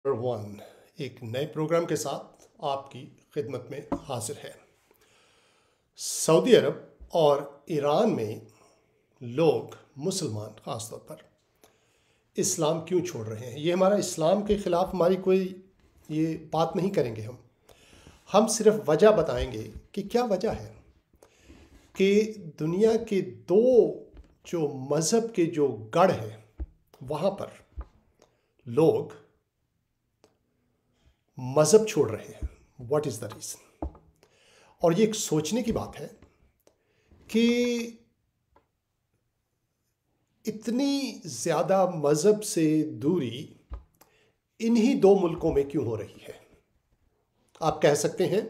One एक नए programme के साथ आपकी खिदमत में हाजिर है। सऊदी अरब और ईरान में लोग मुसलमान ख़ास तौर पर इस्लाम क्यों छोड़ रहे हैं। ये हमारा इस्लाम के ख़िलाफ़ हमारी कोई ये बात नहीं करेंगे। हम सिर्फ वजह बताएंगे कि क्या वजह है कि दुनिया के दो जो मज़हब के जो गढ़ हैं वहाँ पर लोग मज़हब छोड़ रहे हैं। What is the reason. और ये एक सोचने की बात है कि इतनी ज़्यादा मज़हब से दूरी इन्हीं दो मुल्कों में क्यों हो रही है। आप कह सकते हैं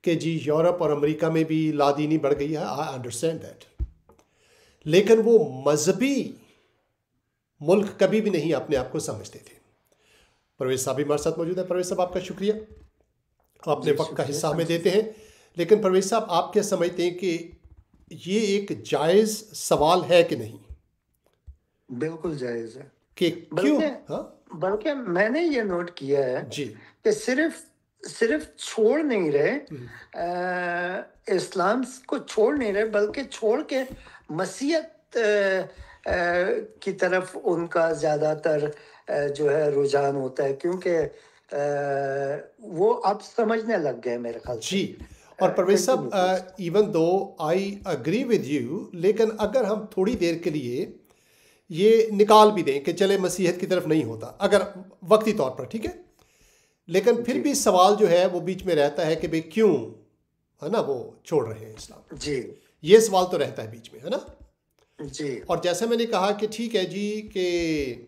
कि जी यूरोप और अमेरिका में भी लादीनी बढ़ गई है। आई अंडरस्टैंड दैट, लेकिन वो मजहबी मुल्क कभी भी नहीं अपने आप को समझते थे। परवेज साहब भी हमारे साथ मौजूद है। परवेज साहब, आपका शुक्रिया, अपने वक्त का हिस्सा हमें देते हैं। लेकिन परवेज साहब, आप क्या समझते हैं कि ये एक जायज़ सवाल है कि नहीं? बिल्कुल जायज़ है कि क्यों? बल्कि मैंने ये नोट किया है जी कि सिर्फ छोड़ नहीं रहे, इस्लाम को छोड़ नहीं रहे, बल्कि छोड़ के मसीहत की तरफ उनका ज़्यादातर जो है रुझान होता है, क्योंकि वो अब समझने लग गए मेरे ख्याल से। जी। और परवेज साहब, even though I agree with you, लेकिन अगर हम थोड़ी देर के लिए ये निकाल भी दें कि चले मसीहत की तरफ नहीं होता, अगर वक्ती तौर पर, ठीक है, लेकिन फिर भी सवाल जो है वो बीच में रहता है कि भाई क्यों, है ना, वो छोड़ रहे हैं इस्लाम। जी, ये सवाल तो रहता है बीच में, है ना जी। और जैसे मैंने कहा कि ठीक है जी कि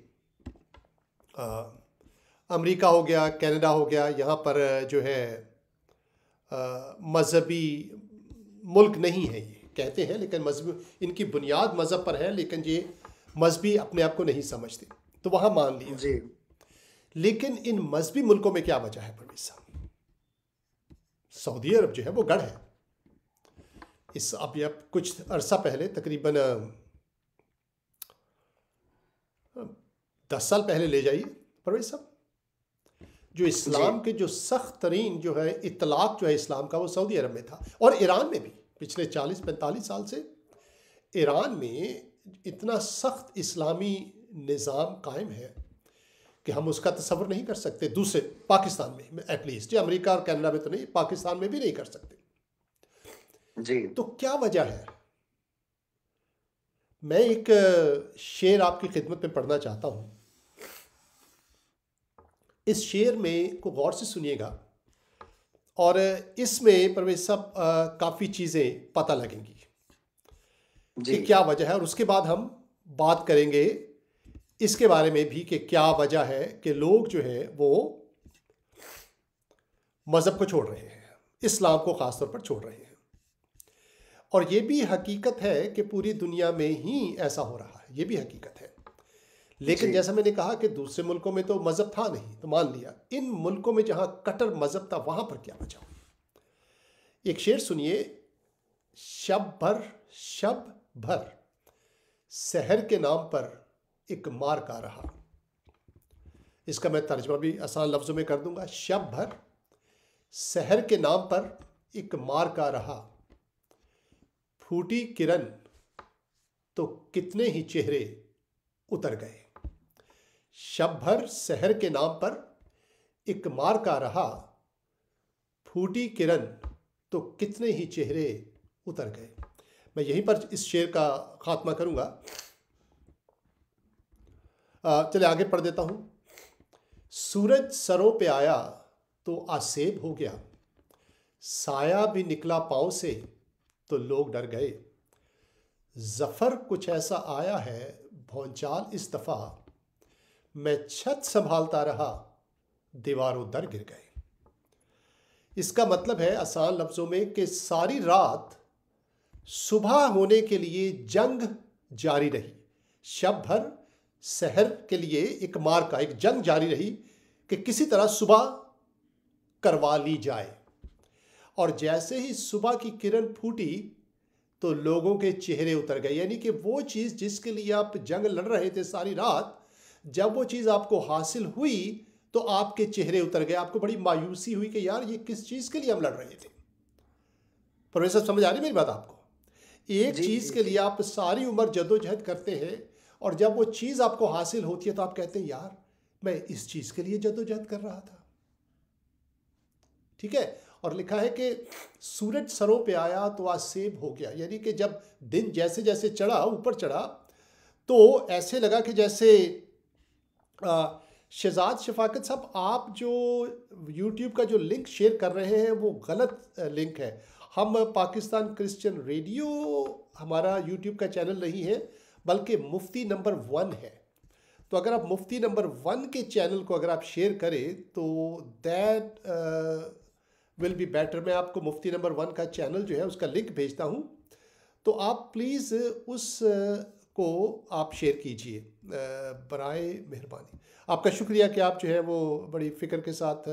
अमेरिका हो गया, कनाडा हो गया, यहाँ पर जो है मजहबी मुल्क नहीं है ये कहते हैं, लेकिन मजहबी इनकी बुनियाद मज़हब पर है, लेकिन ये मजहबी अपने आप को नहीं समझते, तो वहाँ मान लिया। जी। लेकिन इन मजहबी मुल्कों में क्या वजह है परवेज साहब? सऊदी अरब जो है वो गढ़ है। इस अब कुछ अरसा पहले, तकरीबन 10 साल पहले ले जाइए परवेज साहब, जो इस्लाम के जो सख्त तरीन जो है इतलाक जो है इस्लाम का, वो सऊदी अरब में था। और ईरान में भी पिछले 40-45 साल से ईरान में इतना सख्त इस्लामी निज़ाम कायम है कि हम उसका तसव्वुर नहीं कर सकते। दूसरे पाकिस्तान में एटलीस्ट, या अमेरिका और कनाडा में तो नहीं, पाकिस्तान में भी नहीं कर सकते जी। तो क्या वजह है? मैं एक शेर आपकी खिदमत में पढ़ना चाहता हूं। इस शेर में को गौर से सुनिएगा और इसमें परवेज साहब काफ़ी चीज़ें पता लगेंगी कि क्या वजह है, और उसके बाद हम बात करेंगे इसके बारे में भी कि क्या वजह है कि लोग जो है वो मज़हब को छोड़ रहे हैं, इस्लाम को ख़ास तौर पर छोड़ रहे हैं। और ये भी हकीकत है कि पूरी दुनिया में ही ऐसा हो रहा है, ये भी हकीकत है। लेकिन जैसा मैंने कहा कि दूसरे मुल्कों में तो मज़हब था नहीं, तो मान लिया। इन मुल्कों में जहाँ कट्टर मज़हब था वहाँ पर क्या वजह? एक शेर सुनिए। शब भर शहर के नाम पर एक मार का रहा। इसका मैं तर्जुमा भी आसान लफ्ज़ों में कर दूंगा। शब भर शहर के नाम पर एक मार का रहा, फूटी किरण तो कितने ही चेहरे उतर गए। शब भर शहर के नाम पर एक मार का रहा, फूटी किरण तो कितने ही चेहरे उतर गए। मैं यहीं पर इस शेर का खात्मा करूंगा। चले आगे पढ़ देता हूं। सूरज सरों पे आया तो आसेब हो गया, साया भी निकला पांव से तो लोग डर गए। जफर कुछ ऐसा आया है भौचाल इस दफा, मैं छत संभालता रहा दीवारों दर गिर गए। इसका मतलब है आसान लफ्जों में कि सारी रात सुबह होने के लिए जंग जारी रही। शब भर शहर के लिए एक मार का एक जंग जारी रही कि किसी तरह सुबह करवा ली जाए। और जैसे ही सुबह की किरण फूटी तो लोगों के चेहरे उतर गए। यानी कि वो चीज़ जिसके लिए आप जंग लड़ रहे थे सारी रात, जब वो चीज़ आपको हासिल हुई तो आपके चेहरे उतर गए, आपको बड़ी मायूसी हुई कि यार ये किस चीज़ के लिए हम लड़ रहे थे। प्रोफेसर समझ आ रही मेरी बात आपको? एक जी चीज़ जी के जी। लिए आप सारी उम्र जद्दोजहद करते हैं और जब वो चीज़ आपको हासिल होती है तो आप कहते हैं यार मैं इस चीज़ के लिए जद्दोजहद कर रहा था। ठीक है। और लिखा है कि सूरज सरों पे आया तो आज सेब हो गया, यानी कि जब दिन जैसे जैसे चढ़ा, ऊपर चढ़ा, तो ऐसे लगा कि जैसे शहजाद शफाकत साहब, आप जो यूट्यूब का जो लिंक शेयर कर रहे हैं वो गलत लिंक है। हम पाकिस्तान क्रिश्चियन रेडियो हमारा यूट्यूब का चैनल नहीं है, बल्कि मुफ्ती नंबर 1 है। तो अगर आप मुफ्ती नंबर 1 के चैनल को अगर आप शेयर करें तो दैट विल बी बेटर। मैं आपको मुफ्ती नंबर 1 का चैनल जो है उसका लिंक भेजता हूँ, तो आप प्लीज़ उस को आप शेयर कीजिए बराए मेहरबानी। आपका शुक्रिया कि आप जो है वो बड़ी फ़िक्र के साथ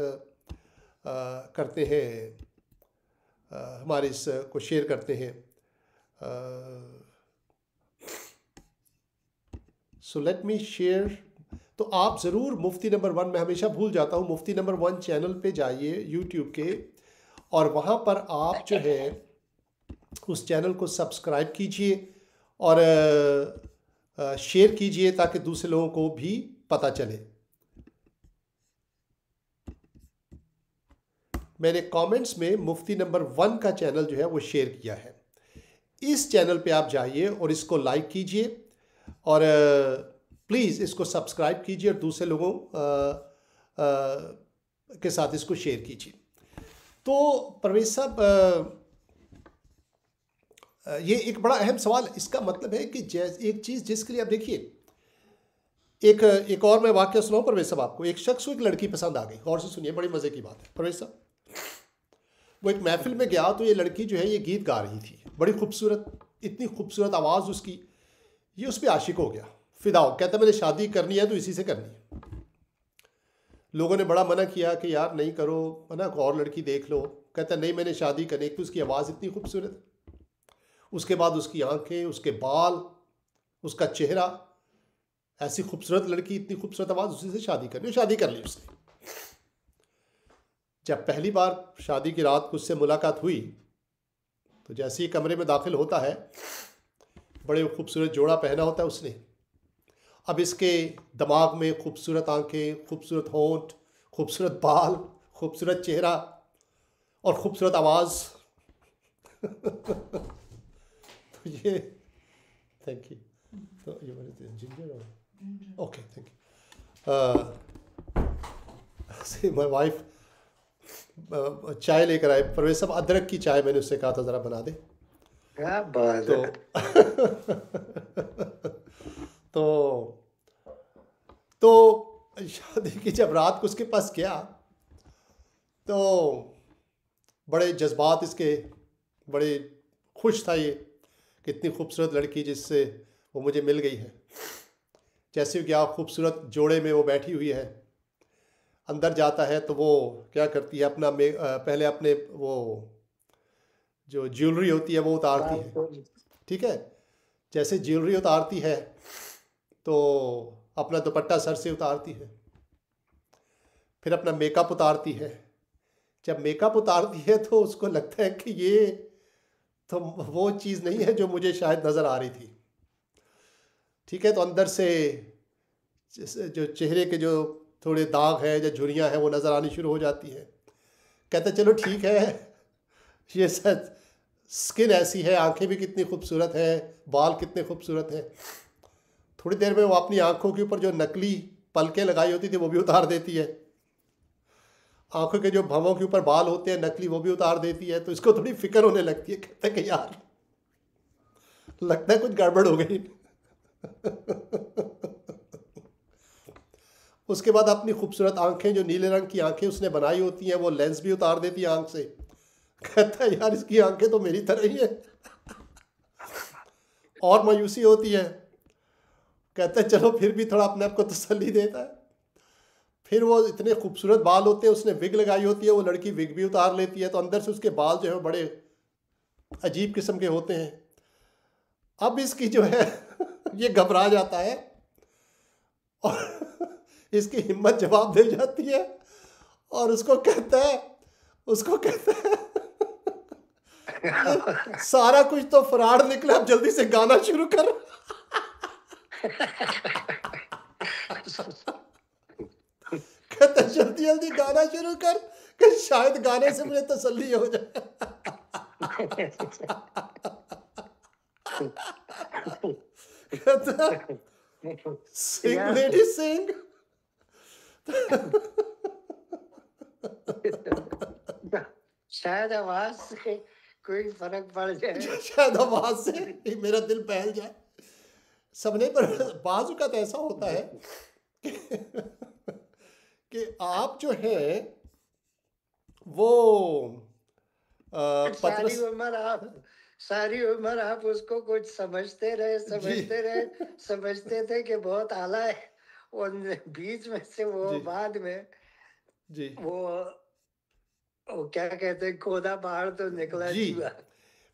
करते हैं, हमारे इस को शेयर करते हैं। So let me share. तो आप ज़रूर मुफ्ती नंबर 1, मैं हमेशा भूल जाता हूँ, मुफ्ती नंबर 1 चैनल पे जाइए यूट्यूब के, और वहाँ पर आप जो है उस चैनल को सब्सक्राइब कीजिए और शेयर कीजिए ताकि दूसरे लोगों को भी पता चले। मैंने कमेंट्स में मुफ्ती नंबर 1 का चैनल जो है वो शेयर किया है। इस चैनल पे आप जाइए और इसको लाइक कीजिए और प्लीज़ इसको सब्सक्राइब कीजिए और दूसरे लोगों के साथ इसको शेयर कीजिए। तो परवेज साहब, ये एक बड़ा अहम सवाल, इसका मतलब है कि एक चीज़ जिसके लिए आप देखिए, एक और मैं वाक़या सुनाऊं परवेज साहब आपको। एक शख्स को एक लड़की पसंद आ गई, और से सुनिए, बड़ी मज़े की बात है परवेज साहब। वो एक महफिल में गया तो ये लड़की जो है ये गीत गा रही थी, बड़ी खूबसूरत, इतनी खूबसूरत आवाज़ उसकी, ये उस पर आशिक हो गया, फिदा हो, कहता मैंने शादी करनी है तो इसी से करनी है। लोगों ने बड़ा मना किया कि यार नहीं करो, है ना, कोई और लड़की देख लो। कहता नहीं मैंने शादी करनी। एक तो उसकी आवाज़ इतनी खूबसूरत है, उसके बाद उसकी आंखें, उसके बाल, उसका चेहरा, ऐसी खूबसूरत लड़की, इतनी खूबसूरत आवाज़, उसी से शादी करनी। शादी कर ली उसने। जब पहली बार शादी की रात को उससे मुलाकात हुई तो जैसे ही कमरे में दाखिल होता है, बड़े खूबसूरत जोड़ा पहना होता है उसने। अब इसके दिमाग में खूबसूरत आंखें, खूबसूरत होंठ, खूबसूरत बाल, खूबसूरत चेहरा और खूबसूरत आवाज़। तो ये, थैंक यू। तो ये जिंजर और ओके, थैंक यू। से माय वाइफ चाय लेकर आए। परवेज साहब, अदरक की चाय मैंने उससे कहा था ज़रा बना दे। क्या बात तो है। तो तो शादी की जब रात को उसके पास गया तो बड़े जज्बात इसके, बड़े खुश था ये कि इतनी खूबसूरत लड़की जिससे वो मुझे मिल गई है। जैसे कि आप खूबसूरत जोड़े में वो बैठी हुई है, अंदर जाता है तो वो क्या करती है, अपना पहले अपने वो जो ज्वेलरी होती है वो उतारती है। ठीक है, जैसे ज्वेलरी उतारती है तो अपना दुपट्टा सर से उतारती है, फिर अपना मेकअप उतारती है। जब मेकअप उतारती है तो उसको लगता है कि ये तो वो चीज़ नहीं है जो मुझे शायद नज़र आ रही थी। ठीक है, तो अंदर से जो चेहरे के जो थोड़े दाग हैं या झुर्रियाँ हैं वो नज़र आनी शुरू हो जाती है। कहते चलो ठीक है, ये सच स्किन ऐसी है, आंखें भी कितनी खूबसूरत हैं, बाल कितने खूबसूरत हैं। थोड़ी देर में वो अपनी आंखों के ऊपर जो नकली पलकें लगाई होती थी वो भी उतार देती है, आंखों के जो भवों के ऊपर बाल होते हैं नकली वो भी उतार देती है। तो इसको थोड़ी फिक्र होने लगती है, कहते कि यार लगता है कुछ गड़बड़ हो गई। उसके बाद अपनी खूबसूरत आंखें, जो नीले रंग की आंखें उसने बनाई होती हैं, वो लेंस भी उतार देती है आंख से। कहता है यार इसकी आंखें तो मेरी तरह ही है। और मायूसी होती है। कहता है चलो फिर भी थोड़ा अपने आप को तसल्ली देता है। फिर वो इतने खूबसूरत बाल होते हैं, उसने विग लगाई होती है, वो लड़की विग भी उतार लेती है, तो अंदर से उसके बाल जो है बड़े अजीब किस्म के होते हैं। अब इसकी जो है ये घबरा जाता है और इसकी हिम्मत जवाब दे जाती है और उसको कहता है ये सारा कुछ तो फराड निकला, अब जल्दी से गाना शुरू कर। कहता है जल्दी जल्दी गाना शुरू कर कि शायद गाने से मुझे तसल्ली हो जाए। कहता सिंग लेडी सिंग। शायद आवाज से कोई फर्क पड़ जाए। शायद आवाज से मेरा दिल बहल जाए। सबने पर बाजू का तो ऐसा होता है कि आप जो है वो सारी उम्र आप उसको कुछ समझते थे कि बहुत आला है, और बीच में से वो बाद में जी वो क्या कहते हैं, खोदा बाहर तो निकला चूहा।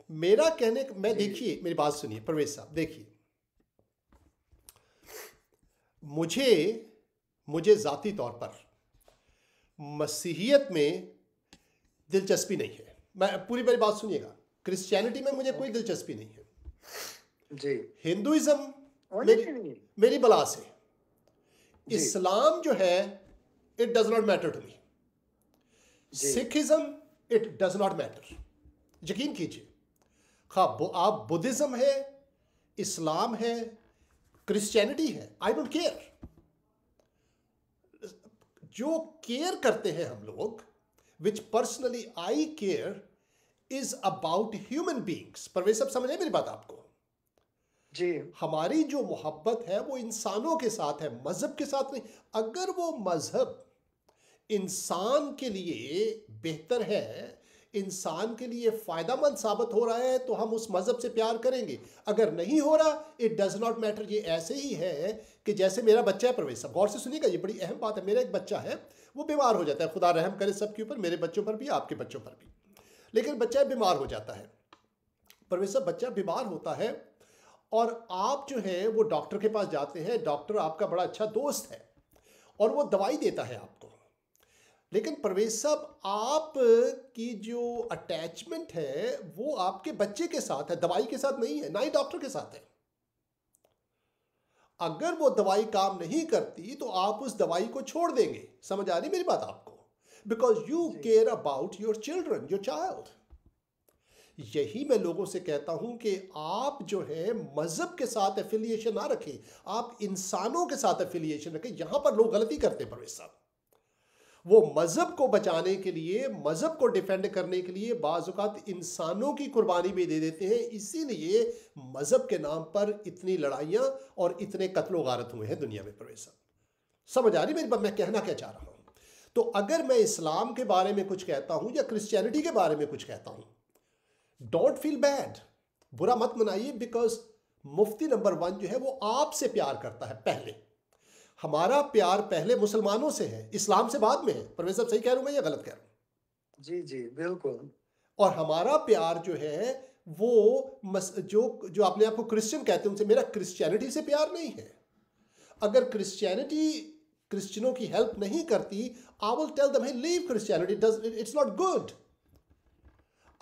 मेरा कहने मैं देखिए मेरी बात सुनिए परवेज साहब, देखिए मुझे जाती तौर पर मसीहियत में दिलचस्पी नहीं है। मैं पूरी मेरी बात सुनिएगा, क्रिश्चियनिटी में मुझे कोई दिलचस्पी नहीं है जी। हिंदुइज्म मेरी बला से, इस्लाम जो है it does not matter to me, Sikhism it does not matter. यकीन कीजिए, आप बुद्धिज्म है, इस्लाम है, क्रिश्चियनिटी है, आई डोंट केयर। जो केयर करते हैं हम लोग, which personally I care, is about human beings. Parvez साहब समझे मेरी बात आपको? जी। हमारी जो मोहब्बत है वो इंसानों के साथ है, मजहब के साथ नहीं। अगर वो मजहब इंसान के लिए बेहतर है, इंसान के लिए फायदामंद साबित हो रहा है, तो हम उस मजहब से प्यार करेंगे। अगर नहीं हो रहा, इट डज नॉट मैटर। ये ऐसे ही है कि जैसे मेरा बच्चा है, परवेज साहब गौर से सुनिएगा, ये बड़ी अहम बात है। मेरा एक बच्चा है, वो बीमार हो जाता है, खुदा रहम करे सबके ऊपर, मेरे बच्चों पर भी, आपके बच्चों पर भी। लेकिन बच्चा बीमार हो जाता है, परवेज साहब बच्चा बीमार होता है और आप जो है वो डॉक्टर के पास जाते हैं, डॉक्टर आपका बड़ा अच्छा दोस्त है और वो दवाई देता है आपको। लेकिन परवेज साहब आप की जो अटैचमेंट है वो आपके बच्चे के साथ है, दवाई के साथ नहीं है, ना ही डॉक्टर के साथ है। अगर वो दवाई काम नहीं करती तो आप उस दवाई को छोड़ देंगे। समझ आ रही मेरी बात आपको? Because you care about your children, your child. यही मैं लोगों से कहता हूं कि आप जो है मजहब के साथ एफिलिएशन ना रखें, आप इंसानों के साथ एफिलिएशन रखें। यहां पर लोग गलती करते हैं परवेज साहब। वो मजहब को बचाने के लिए, मजहब को डिफेंड करने के लिए बाज़ औक़ात इंसानों की कुर्बानी भी दे देते हैं। इसीलिए मजहब के नाम पर इतनी लड़ाइयाँ और इतने कत्लो गारत हुए हैं दुनिया में परवेज साहब। समझ आ रही मेरी बात, मैं कहना क्या चाह रहा हूँ? तो अगर मैं इस्लाम के बारे में कुछ कहता हूँ या क्रिश्चियनिटी के बारे में कुछ कहता हूँ, डोंट फील बैड, बुरा मत मनाइए। बिकॉज मुफ्ती नंबर 1 जो है वो आपसे प्यार करता है। पहले हमारा प्यार पहले मुसलमानों से है, इस्लाम से बाद में है। परवेज साहब सही कह रहा हूं मैं या गलत कह रहा हूं? जी जी बिल्कुल। और हमारा प्यार जो है वो जो अपने आप को क्रिश्चियन कहते हैं, उनसे मेरा क्रिश्चियनिटी से प्यार नहीं है। अगर क्रिश्चियनिटी क्रिश्चियनों की हेल्प नहीं करती, I will tell them, leave Christianity, it's not good.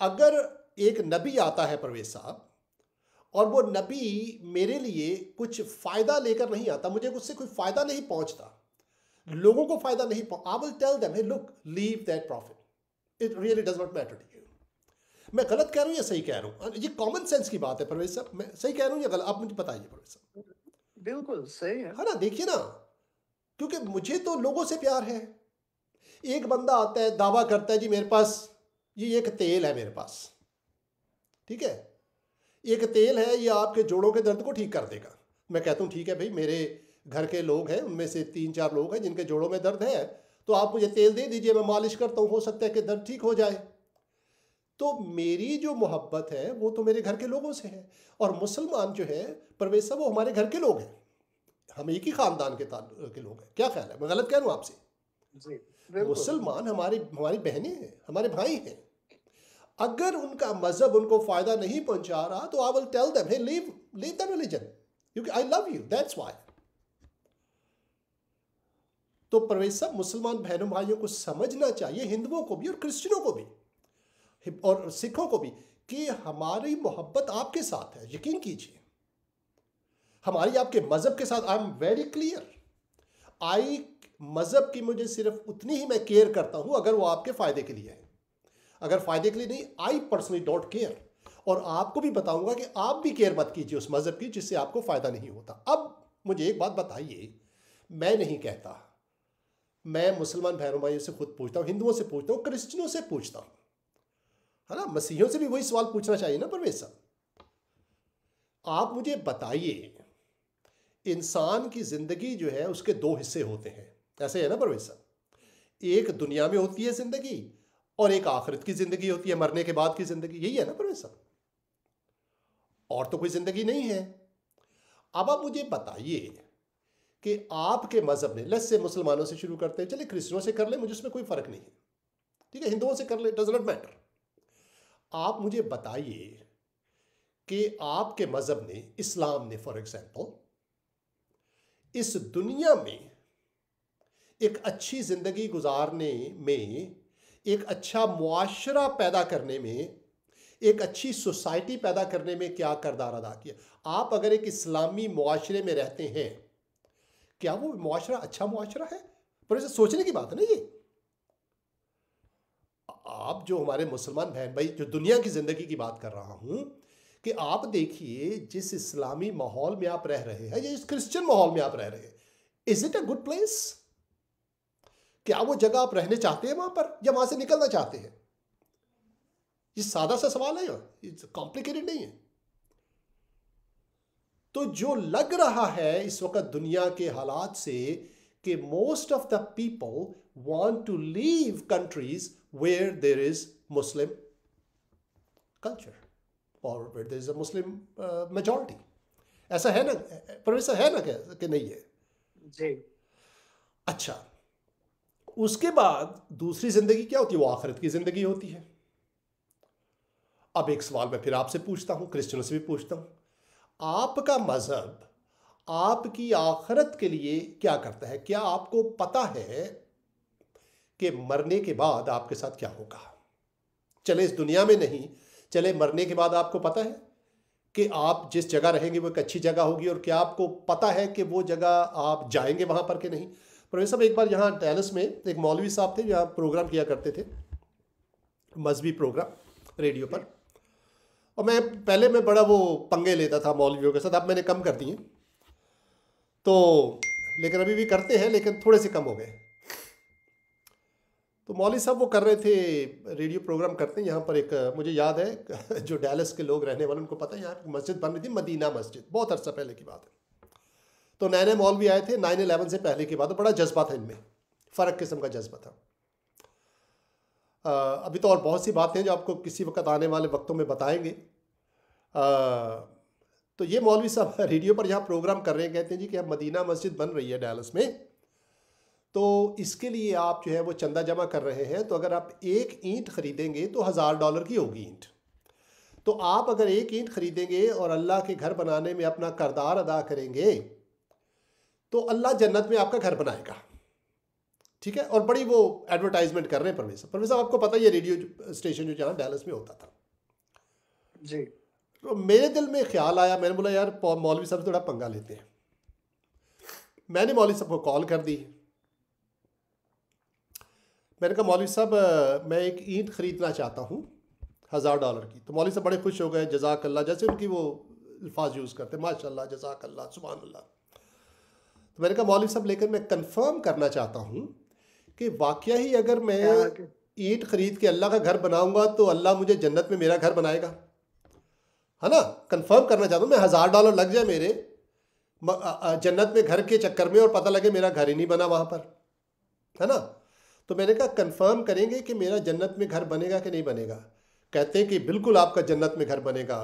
अगर एक नबी आता है परवेज साहब, और वो नबी मेरे लिए कुछ फायदा लेकर नहीं आता, मुझे उससे कोई फायदा नहीं पहुंचता, लोगों को फायदा नहीं पहुंचता, I will tell them, look, leave that profit, it really does not matter to you. मैं गलत कह रहा हूं या सही कह रहा हूं? ये कॉमन सेंस की बात है परवेज साहब, मैं सही कह रहा हूं या गलत, आप मुझे बताइए परवेज साहब। बिल्कुल सही है ना? देखिए ना, क्योंकि मुझे तो लोगों से प्यार है। एक बंदा आता है, दावा करता है, जी मेरे पास ये एक तेल है, मेरे पास, ठीक है, एक तेल है, ये आपके जोड़ों के दर्द को ठीक कर देगा। मैं कहता हूँ ठीक है भाई, मेरे घर के लोग हैं, उनमें से 3-4 लोग हैं जिनके जोड़ों में दर्द है, तो आप मुझे तेल दे दीजिए, मैं मालिश करता हूँ, हो सकता है कि दर्द ठीक हो जाए। तो मेरी जो मोहब्बत है वो तो मेरे घर के लोगों से है। और मुसलमान जो है परवेज साहब, वो हमारे घर के लोग हैं, हम एक ही खानदान के लोग हैं। क्या ख्याल है, मैं गलत कह रहा हूँ आपसे? जी मुसलमान हमारी बहनें हैं, हमारे भाई हैं। अगर उनका मजहब उनको फायदा नहीं पहुंचा रहा, तो I will tell them, hey leave that religion, क्योंकि I love you, that's why. तो परवेज साहब, मुसलमान बहनों भाइयों को समझना चाहिए, हिंदुओं को भी और क्रिश्चियनों को भी और सिखों को भी, कि हमारी मोहब्बत आपके साथ है। यकीन कीजिए, हमारी आपके मजहब के साथ। I am very clear. मजहब की मुझे सिर्फ उतनी ही मैं केयर करता हूं अगर वो आपके फायदे के लिए है। अगर फायदे के लिए नहीं, आई पर्सनली डोंट केयर। और आपको भी बताऊंगा कि आप भी केयर मत कीजिए उस मजहब की जिससे आपको फायदा नहीं होता। अब मुझे एक बात बताइए, मैं नहीं कहता, मैं मुसलमान भाइयों भाइयों से खुद पूछता हूं, हिंदुओं से पूछता हूं, क्रिश्चियनों से पूछता हूं, है ना, मसीहियों से भी वही सवाल पूछना चाहिए ना परवेज साहब। आप मुझे बताइए, इंसान की जिंदगी जो है उसके दो हिस्से होते हैं, ऐसे है ना परवेज साहब। एक दुनिया में होती है जिंदगी और एक आखिरत की जिंदगी होती है, मरने के बाद की जिंदगी। यही है ना परवेज साहब, और तो कोई जिंदगी नहीं है। अब आप मुझे बताइए कि आपके मजहब ने, लेट्स से मुसलमानों से शुरू करते हैं, चलिए क्रिश्चियनों से कर ले, मुझे उसमें कोई फर्क नहीं है, ठीक है, हिंदुओं से कर ले, डज नॉट मैटर। आप मुझे बताइए कि आपके मजहब ने, इस्लाम ने फॉर एग्जाम्पल, इस दुनिया में एक अच्छी जिंदगी गुजारने में, एक अच्छा मुआशरा पैदा करने में, एक अच्छी सोसाइटी पैदा करने में क्या किरदार अदा किया? आप अगर एक इस्लामी मुआशरे में रहते हैं, क्या वो मुआशरा अच्छा मुआशरा है? पर इसे सोचने की बात है ना ये। आप जो हमारे मुसलमान बहन भाई, जो दुनिया की जिंदगी की बात कर रहा हूं, कि आप देखिए जिस इस्लामी माहौल में आप रह रहे हैं या इस क्रिश्चियन माहौल में आप रह रहे हैं, is it a good place? क्या वो जगह आप रहने चाहते हैं वहां पर, या वहां से निकलना चाहते हैं? ये सादा सा सवाल है, कॉम्प्लिकेटेड नहीं है। तो जो लग रहा है इस वक्त दुनिया के हालात से कि most of the people want to leave countries where there is Muslim culture और where there is a Muslim majority, ऐसा है ना प्रोफेसर, है ना कि नहीं है जी। अच्छा, उसके बाद दूसरी जिंदगी क्या होती है? वो आखिरत की जिंदगी होती है। अब एक सवाल मैं फिर आपसे पूछता हूं, क्रिश्चियनों से भी पूछता हूं, आपका मजहब आपकी आखिरत के लिए क्या करता है? क्या आपको पता है कि मरने के बाद आपके साथ क्या होगा? चले इस दुनिया में नहीं, चले मरने के बाद आपको पता है कि आप जिस जगह रहेंगे वो एक अच्छी जगह होगी, और क्या आपको पता है कि वो जगह आप जाएंगे वहां पर कि नहीं? प्रोफेसर साहब, एक बार यहाँ डैलस में एक मौलवी साहब थे, यहाँ प्रोग्राम किया करते थे, मजहबी प्रोग्राम रेडियो पर, और मैं बड़ा वो पंगे लेता था मौलवियों के साथ। अब मैंने कम कर दिए तो, लेकिन अभी भी करते हैं, लेकिन थोड़े से कम हो गए। तो मौलवी साहब वो कर रहे थे, रेडियो प्रोग्राम करते हैं यहाँ पर, एक मुझे याद है जो डैलस के लोग रहने वाले उनको पता है, यहाँ मस्जिद बन रही थी, मदीना मस्जिद, बहुत अरसा पहले की बात है। तो नए नए मौलवी आए थे 9/11 से पहले की बात, तो बड़ा जज्बा था इनमें, फ़र्क किस्म का जज्बा था। अभी तो और बहुत सी बातें जो आपको किसी वक्त आने वाले वक्तों में बताएंगे। तो ये मौलवी साहब रेडियो पर यहाँ प्रोग्राम कर रहे हैं, कहते हैं जी कि अब मदीना मस्जिद बन रही है डैलस में, तो इसके लिए आप जो है वो चंदा जमा कर रहे हैं, तो अगर आप एक ईंट खरीदेंगे तो $1000 की होगी ईंट। तो आप अगर एक ईंट खरीदेंगे और अल्लाह के घर बनाने में अपना किरदार अदा करेंगे तो अल्लाह जन्नत में आपका घर बनाएगा, ठीक है। और बड़ी वो एडवर्टाइजमेंट कर रहे हैं परवेज साहब, आपको पता ही है रेडियो स्टेशन जो जहाँ डैलस में होता था जी। तो मेरे दिल में ख्याल आया, मैंने बोला यार मौलवी साहब थोड़ा पंगा लेते हैं। मैंने मौलवी साहब को कॉल कर दी, मैंने कहा मौलवी साहब मैं एक ईंट ख़रीदना चाहता हूँ $1000 की। तो मौलवी साहब बड़े खुश हो गए, जज़ाक अल्लाह, जैसे उनकी वो अल्फाज यूज़ करते, माशाल्लाह, जज़ाक अल्लाह, सुभान अल्लाह। तो मैंने कहा मौलवी साहब लेकिन मैं कंफर्म करना चाहता हूँ कि वाकया ही अगर मैं ईंट खरीद के अल्लाह का घर बनाऊंगा तो अल्लाह मुझे जन्नत में मेरा घर बनाएगा, है ना। कंफर्म करना चाहता हूँ मैं, $1000 लग जाए मेरे जन्नत में घर के चक्कर में और पता लगे मेरा घर ही नहीं बना वहाँ पर, है ना। तो मैंने कहा कंफर्म करेंगे कि मेरा जन्नत में घर बनेगा कि नहीं बनेगा? कहते हैं कि बिल्कुल आपका जन्नत में घर बनेगा,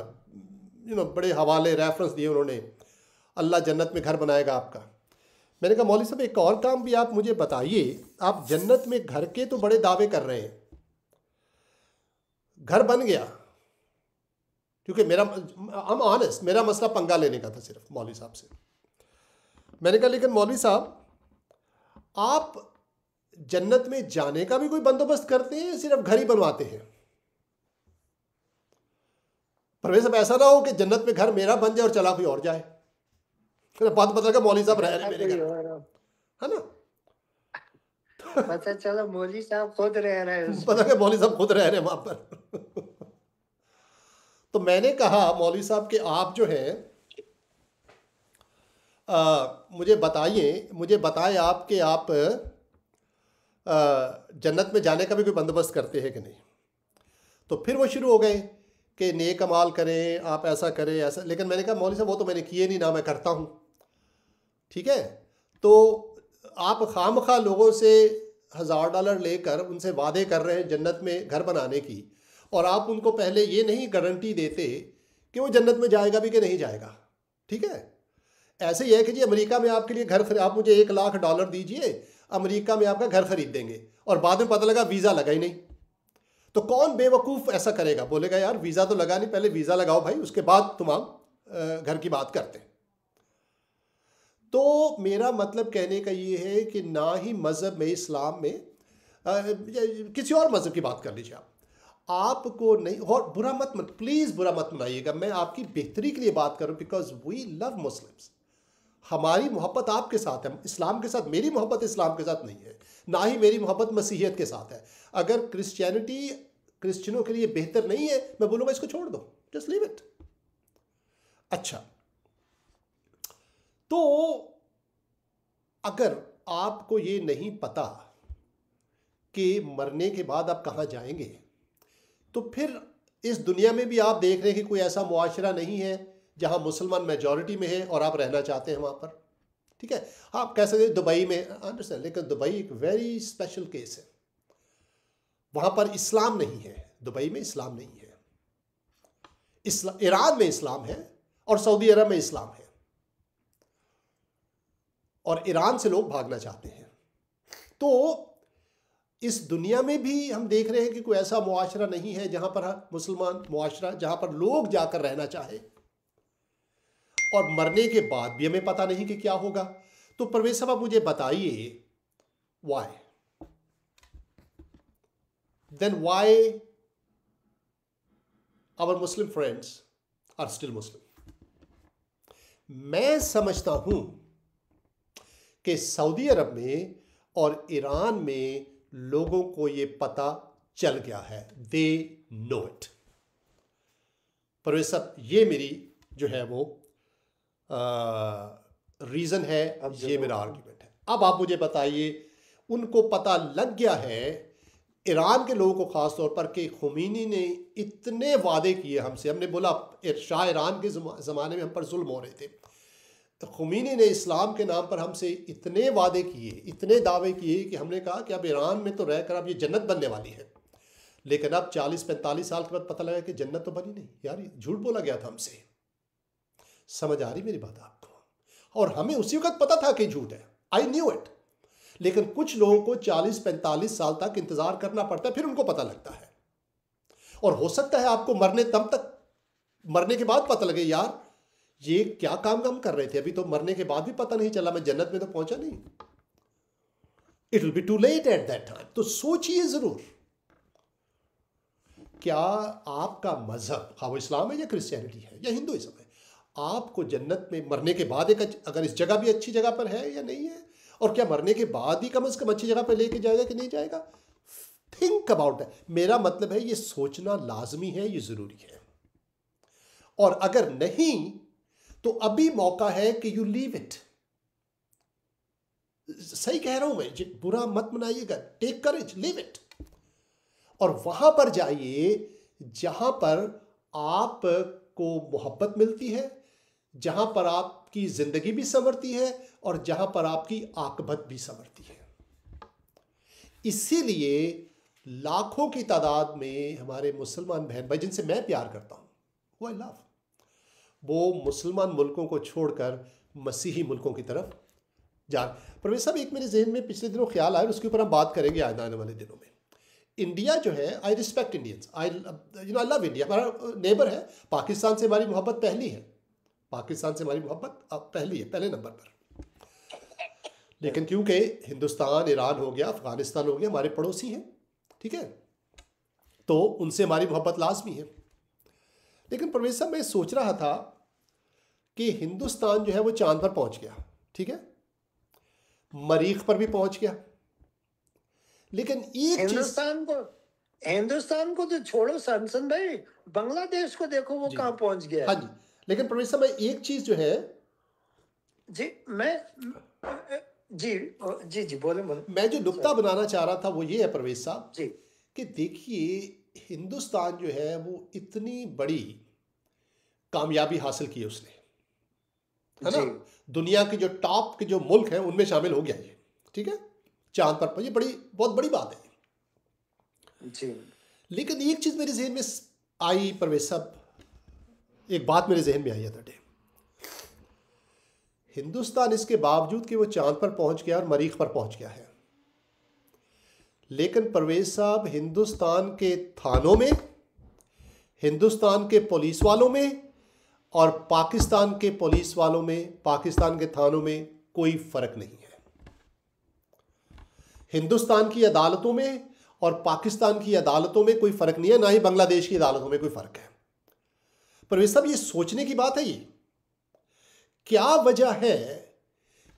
बड़े हवाले रेफरेंस दिए उन्होंने, अल्लाह जन्नत में घर बनाएगा आपका। मैंने कहा मौलवी साहब एक और काम भी आप मुझे बताइए, आप जन्नत में घर के तो बड़े दावे कर रहे हैं, घर बन गया, क्योंकि I'm honest, मेरा मसला पंगा लेने का था सिर्फ मौलवी साहब से। मैंने कहा लेकिन मौलवी साहब आप जन्नत में जाने का भी कोई बंदोबस्त करते हैं, सिर्फ घर ही बनवाते हैं? परवेज साहब, ऐसा ना हो कि जन्नत में घर मेरा बन जाए और चला कोई और जाए, फिर बात पता लगा मौलवी साहब रह रहे मेरे घर, है ना? पता चला मौलवी साहब खुद रह रहे हैं, पता लगा मौलवी साहब खुद रह रहे हैं वहां पर। तो मैंने कहा मौलवी साहब कि आप जो है मुझे बताएं आप कि आप जन्नत में जाने का भी कोई बंदोबस्त करते हैं कि नहीं। तो फिर वो शुरू हो गए कि नेक अमाल करें, आप ऐसा करें ऐसा। लेकिन मैंने कहा मौलवी साहब वो तो मैंने किए नहीं, ना मैं करता हूँ। ठीक है, तो आप खामखा लोगों से $1000 लेकर उनसे वादे कर रहे हैं जन्नत में घर बनाने की, और आप उनको पहले ये नहीं गारंटी देते कि वो जन्नत में जाएगा भी कि नहीं जाएगा। ठीक है, ऐसे ही है कि जी अमेरिका में आपके लिए घर आप मुझे $1,00,000 दीजिए, अमेरिका में आपका घर खरीद देंगे, और बाद में पता लगा वीज़ा लगा ही नहीं। तो कौन बेवकूफ़ ऐसा करेगा? बोलेगा यार वीज़ा तो लगा नहीं, पहले वीज़ा लगाओ भाई, उसके बाद तुम आप घर की बात करते हैं। तो मेरा मतलब कहने का ये है कि ना ही मज़हब में, इस्लाम में, किसी और मज़हब की बात कर लीजिए आपको नहीं, और बुरा मत प्लीज़ बुरा मत मनाइएगा, मैं आपकी बेहतरी के लिए बात करूं, बिकॉज वी लव मुस्लिम्स। हमारी मोहब्बत आपके साथ है, इस्लाम के साथ। मेरी मोहब्बत इस्लाम के साथ नहीं है, ना ही मेरी मोहब्बत मसीहियत के साथ है। अगर क्रिश्चियनिटी क्रिश्चियनों के लिए बेहतर नहीं है, मैं बोलूँगा इसको छोड़ दो, जस्ट लीव इट। अच्छा, तो अगर आपको ये नहीं पता कि मरने के बाद आप कहाँ जाएंगे, तो फिर इस दुनिया में भी आप देख रहे हैं कि कोई ऐसा मुआशरा नहीं है जहाँ मुसलमान मेजॉरिटी में है और आप रहना चाहते हैं वहाँ पर। ठीक है, आप कह सकते हैं दुबई में, अंडरस्टैंड, लेकिन दुबई एक वेरी स्पेशल केस है, वहाँ पर इस्लाम नहीं है। दुबई में इस्लाम नहीं है, ईरान में इस्लाम है और सऊदी अरब में इस्लाम है, और ईरान से लोग भागना चाहते हैं। तो इस दुनिया में भी हम देख रहे हैं कि कोई ऐसा मुआशरा नहीं है जहां पर मुसलमान मुआशरा, जहां पर लोग जाकर रहना चाहे, और मरने के बाद भी हमें पता नहीं कि क्या होगा। तो परवेज साहब आप मुझे बताइए, why then why our Muslim friends are still Muslim? मैं समझता हूं कि सऊदी अरब में और ईरान में लोगों को ये पता चल गया है, दे नो इट। परवेज साहब, ये मेरी जो है वो रीज़न है, ये मेरा आर्ग्यूमेंट है। अब आप मुझे बताइए, उनको पता लग गया है, ईरान के लोगों को ख़ास तौर पर, कि खुमैनी ने इतने वादे किए हमसे। हमने बोला शाह ईरान के ज़माने में हम पर जुल्म हो रहे थे, तो खुमैनी ने इस्लाम के नाम पर हमसे इतने वादे किए, इतने दावे किए कि हमने कहा कि अब ईरान में तो रहकर अब ये जन्नत बनने वाली है। लेकिन अब 40-45 साल के बाद पता लगा कि जन्नत तो बनी नहीं यार, झूठ बोला गया था हमसे। समझ आ रही मेरी बात आपको? और हमें उसी वक्त पता था कि झूठ है, आई न्यू इट। लेकिन कुछ लोगों को 40-45 साल तक इंतजार करना पड़ता है, फिर उनको पता लगता है। और हो सकता है आपको मरने के बाद पता लगे, यार ये क्या काम हम कर रहे थे, अभी तो मरने के बाद भी पता नहीं चला, मैं जन्नत में तो पहुंचा नहीं। It will be too late at that time. तो सोचिए जरूर, क्या आपका मजहब, हाँ वो इस्लाम है या क्रिश्चियनिटी है या हिंदुइज्म है, आपको जन्नत में मरने के बाद एक, अगर इस जगह भी अच्छी जगह पर है या नहीं है, और क्या मरने के बाद ही कम से कम अच्छी जगह पर लेके जाएगा कि नहीं जाएगा? Think about it. मेरा मतलब है ये सोचना लाजमी है, ये जरूरी है। और अगर नहीं तो अभी मौका है कि यू लीव इट। सही कह रहा हूं मैं, बुरा मत मनाइएगा, टेक करेज, लीव इट, और वहां पर जाइए जहां पर आपको मोहब्बत मिलती है, जहां पर आपकी जिंदगी भी संवरती है और जहां पर आपकी आकबत भी संवरती है। इसीलिए लाखों की तादाद में हमारे मुसलमान बहन भाई, जिनसे मैं प्यार करता हूं, वो आई लव, वो मुसलमान मुल्कों को छोड़कर मसीही मुल्कों की तरफ जा। परवेज साहब, एक मेरे जहन में पिछले दिनों ख्याल आया, उसके ऊपर हम बात करेंगे आने वाले दिनों में। इंडिया जो है, I respect Indians, I love India, हमारा नेबर है। पाकिस्तान से हमारी मोहब्बत पहली है, पाकिस्तान से हमारी मोहब्बत पहली है, पहले नंबर पर। लेकिन क्योंकि हिंदुस्तान, ईरान हो गया, अफगानिस्तान हो गया, हमारे पड़ोसी हैं, ठीक है, तो उनसे हमारी मोहब्बत लाजमी है। लेकिन परवेज साहब, मैं सोच रहा था कि हिंदुस्तान जो है वो चांद पर पहुंच गया, ठीक है, मरीख पर भी पहुंच गया, लेकिन एक चीज, हिंदुस्तान को तो छोड़ो सनसन भाई, बांग्लादेश को देखो वो कहाँ पहुंच गया। हाँ जी, लेकिन परवेज साहब, मैं एक चीज जो है जी, जी जी जी बोले बोले। मैं जो नुक्ता बनाना चाह रहा था वो ये है परवेज साहब जी, कि देखिए, हिंदुस्तान जो है वो इतनी बड़ी कामयाबी हासिल की उसने, है ना, दुनिया के जो टॉप के जो मुल्क हैं उनमें शामिल हो गया ये, ठीक है, चांद पर, ये बहुत बड़ी बात है जी। लेकिन एक चीज मेरे जहन में आई परवेज साहब, एक बात मेरे जहन में आई है डे, हिंदुस्तान इसके बावजूद कि वो चांद पर पहुंच गया और मरीख पर पहुंच गया है, लेकिन परवेज साहब, हिंदुस्तान के थानों में, हिंदुस्तान के पुलिस वालों में और पाकिस्तान के पुलिस वालों में, पाकिस्तान के थानों में कोई फर्क नहीं है। हिंदुस्तान की अदालतों में और पाकिस्तान की अदालतों में कोई फर्क नहीं है, ना ही बांग्लादेश की अदालतों में कोई फर्क है। परवेज साहब, ये सोचने की बात है, ये क्या वजह है